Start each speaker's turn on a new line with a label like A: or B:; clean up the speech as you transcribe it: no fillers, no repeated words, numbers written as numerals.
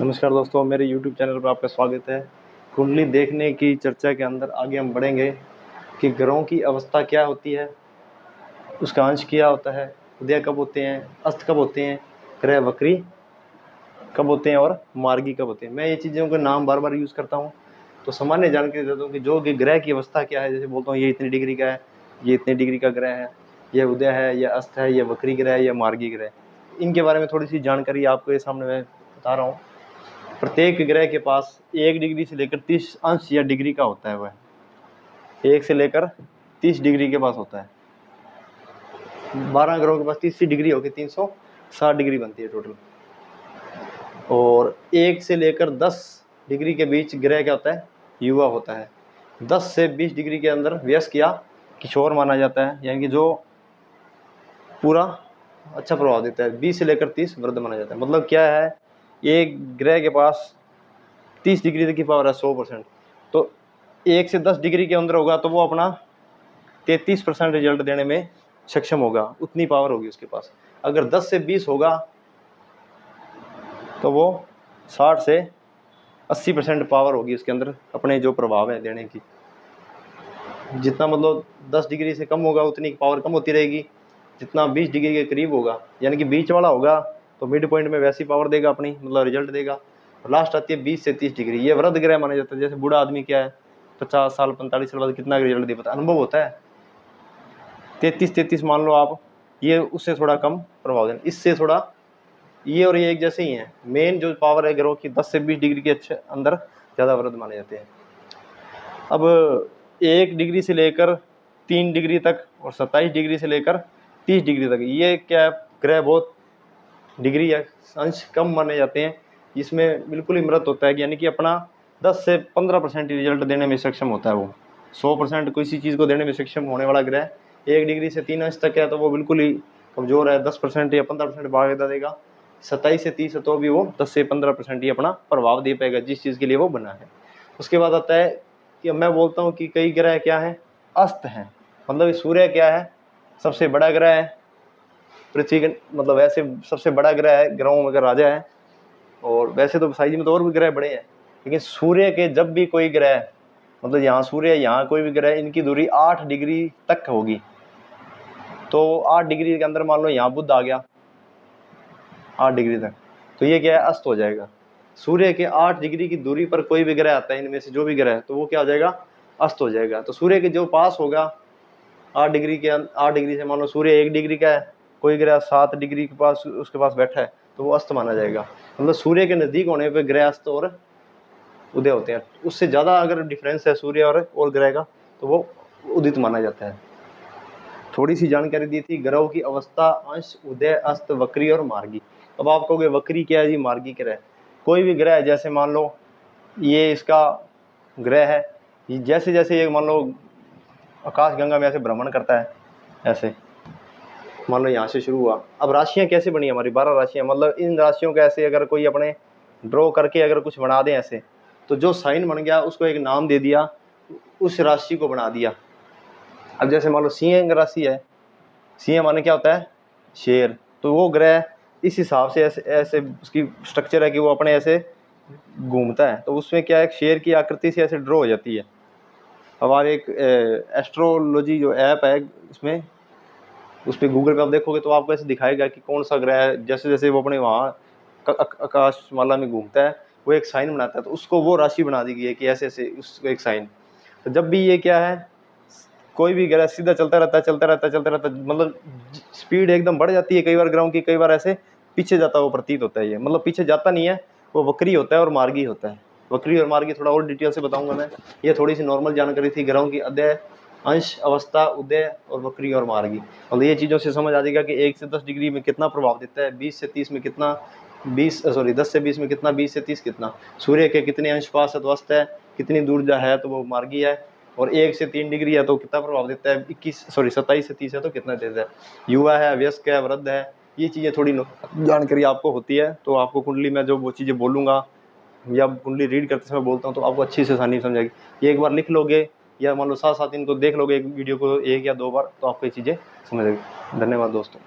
A: नमस्कार दोस्तों, मेरे YouTube चैनल पर आपका स्वागत है। कुंडली देखने की चर्चा के अंदर आगे हम बढ़ेंगे कि ग्रहों की अवस्था क्या होती है, उसका अंश क्या होता है, उदय कब होते हैं, अस्त कब होते हैं, ग्रह वक्री कब होते हैं और मार्गी कब होते हैं। मैं ये चीज़ों के नाम बार बार यूज़ करता हूँ, तो सामान्य जानकारी देता हूँ कि जो कि ग्रह की अवस्था क्या है। जैसे बोलता हूँ ये इतनी डिग्री का है, ये इतनी डिग्री का ग्रह है, ये उदय है, ये अस्त है, ये वक्री ग्रह है, ये मार्गी ग्रह है। इनके बारे में थोड़ी सी जानकारी आपको ये सामने मैं बता रहा हूँ। प्रत्येक ग्रह के पास 1 डिग्री से लेकर 30 अंश या डिग्री का होता है। वह 1 से लेकर 30 डिग्री के पास होता है। 12 ग्रहों के पास 30 डिग्री होगी, 360 डिग्री बनती है टोटल। और 1 से लेकर 10 डिग्री के बीच ग्रह क्या होता है, युवा होता है। 10 से 20 डिग्री के अंदर वयस्क या किशोर माना जाता है, यानी कि जो पूरा अच्छा प्रभाव देता है। 20 से लेकर 30 वृद्ध माना जाता है। मतलब क्या है, एक ग्रह के पास 30 डिग्री तक की पावर है 100%। तो 1 से 10 डिग्री के अंदर होगा तो वो अपना 33% रिजल्ट देने में सक्षम होगा, उतनी पावर होगी उसके पास। अगर 10 से 20 होगा तो वो 60 से 80% पावर होगी उसके अंदर अपने जो प्रभाव है देने की। जितना मतलब 10 डिग्री से कम होगा उतनी पावर कम होती रहेगी। जितना 20 डिग्री के करीब होगा, यानी कि बीच वाला होगा, तो मिड पॉइंट में वैसी पावर देगा अपनी, मतलब रिजल्ट देगा। लास्ट आती है 20 से 30 डिग्री, ये वृद्ध ग्रह माना जाता है। जैसे बूढ़ा आदमी क्या है, 50 साल 45 साल बाद कितना रिजल्ट दे पाता है, अनुभव होता है। 33 मान लो आप, ये उससे थोड़ा कम प्रभाव देना। इससे थोड़ा ये और ये एक जैसे ही हैं। मेन जो पावर है ग्रहों की 10 से 20 डिग्री के अच्छे अंदर ज़्यादा वृद्ध माने जाते हैं। अब 1 डिग्री से लेकर 3 डिग्री तक और 27 डिग्री से लेकर 30 डिग्री तक, ये क्या ग्रह बहुत डिग्री या अंश कम माने जाते हैं। इसमें बिल्कुल ही मृत होता है, यानी कि अपना 10 से 15% रिजल्ट देने में सक्षम होता है। वो 100% किसी चीज़ को देने में सक्षम होने वाला ग्रह 1 डिग्री से 3 अंश तक है तो वो बिल्कुल ही कमज़ोर है। 10% या 15% फायदा देगा। 27 से 30 है तो भी वो 10 से 15% ही अपना प्रभाव दे पाएगा जिस चीज़ के लिए वो बना है। उसके बाद आता है कि मैं बोलता हूँ कि कई ग्रह क्या हैं, अस्त हैं। मतलब सूर्य क्या है, सबसे बड़ा ग्रह है पृथ्वी के, मतलब ऐसे सबसे बड़ा ग्रह है, ग्रहों में राजा है। और वैसे तो साइज में तो और भी ग्रह बड़े हैं, लेकिन सूर्य के जब भी कोई ग्रह, मतलब यहाँ सूर्य यहाँ कोई भी ग्रह, इनकी दूरी 8 डिग्री तक होगी। तो 8 डिग्री के अंदर मान लो यहाँ बुध आ गया 8 डिग्री तक, तो ये क्या है, अस्त हो जाएगा। सूर्य के 8 डिग्री की दूरी पर कोई भी ग्रह आता है, इनमें से जो भी ग्रह है, तो वो क्या हो जाएगा, अस्त हो जाएगा। तो सूर्य के जो पास होगा 8 डिग्री के 8 डिग्री से, मान लो सूर्य 1 डिग्री का है, कोई ग्रह 7 डिग्री के पास उसके पास बैठा है, तो वो अस्त माना जाएगा। मतलब सूर्य के नज़दीक होने पर ग्रह अस्त और उदय होते हैं। उससे ज़्यादा अगर डिफरेंस है सूर्य और ग्रह का, तो वो उदित माना जाता है। थोड़ी सी जानकारी दी थी ग्रहों की अवस्था, अंश, उदय, अस्त, वक्री और मार्गी। अब आप कहोगे वक्री क्या है जी, मार्गी क्या है। कोई भी ग्रह, जैसे मान लो ये इसका ग्रह है, जैसे जैसे ये मान लो आकाश गंगा में ऐसे भ्रमण करता है, ऐसे मान लो यहाँ से शुरू हुआ। अब राशियाँ कैसे बनी हमारी, 12 राशियाँ, मतलब इन राशियों का ऐसे अगर कोई अपने ड्रॉ करके अगर कुछ बना दें ऐसे, तो जो साइन बन गया उसको एक नाम दे दिया, उस राशि को बना दिया। अब जैसे मान लो सिंह राशि है, सिंह माने क्या होता है, शेर। तो वो ग्रह इस हिसाब से ऐसे ऐसे उसकी स्ट्रक्चर है कि वो अपने ऐसे घूमता है, तो उसमें क्या है, एक शेर की आकृति से ऐसे ड्रॉ हो जाती है। हमारे एक एस्ट्रोलॉजी जो ऐप है, इसमें उस पर गूगल पे आप देखोगे तो आपको ऐसे दिखाएगा कि कौन सा ग्रह है। जैसे जैसे वो अपने वहाँ आकाशमाला में घूमता है, वो एक साइन बनाता है, तो उसको वो राशि बना दी गई है कि ऐसे ऐसे उसको एक साइन। तो जब भी ये क्या है, कोई भी ग्रह सीधा चलता रहता है, चलता रहता है, चलता रहता है, मतलब स्पीड एकदम बढ़ जाती है कई बार ग्रहों की, कई बार ऐसे पीछे जाता हुआ प्रतीत होता है। ये मतलब पीछे जाता नहीं है, वो वक्री होता है और मार्गी होता है। वक्री और मार्गी थोड़ा और डिटेल से बताऊंगा मैं। ये थोड़ी सी नॉर्मल जानकारी थी ग्रहों की, अध्यय, अंश, अवस्था, उदय और वक्री और मार्गी। मतलब ये चीज़ों से समझ आ जाएगा कि 1 से 10 डिग्री में कितना प्रभाव देता है, 20 से 30 में कितना, 10 से 20 में कितना, 20 से 30 कितना, सूर्य के कितने अंश पास है तो अस्त है, कितनी दूर जा है तो वो मार्गी है, और 1 से 3 डिग्री है तो कितना प्रभाव देता है, 27 से 30 है तो कितना देता है, युवा है, वयस्क है, वृद्ध है। ये चीज़ें थोड़ी जानकारी आपको होती है, तो आपको कुंडली में जो वो चीज़ें बोलूँगा या कुंडली रीड करते समय बोलता हूँ तो आपको अच्छी से आसानी समझाएगी। ये एक बार लिख लोगे या मान लो साथ साथ इनको देख लोगे एक वीडियो को 1 या 2 बार, तो आपको ये चीज़ें समझ आएगी। धन्यवाद दोस्तों।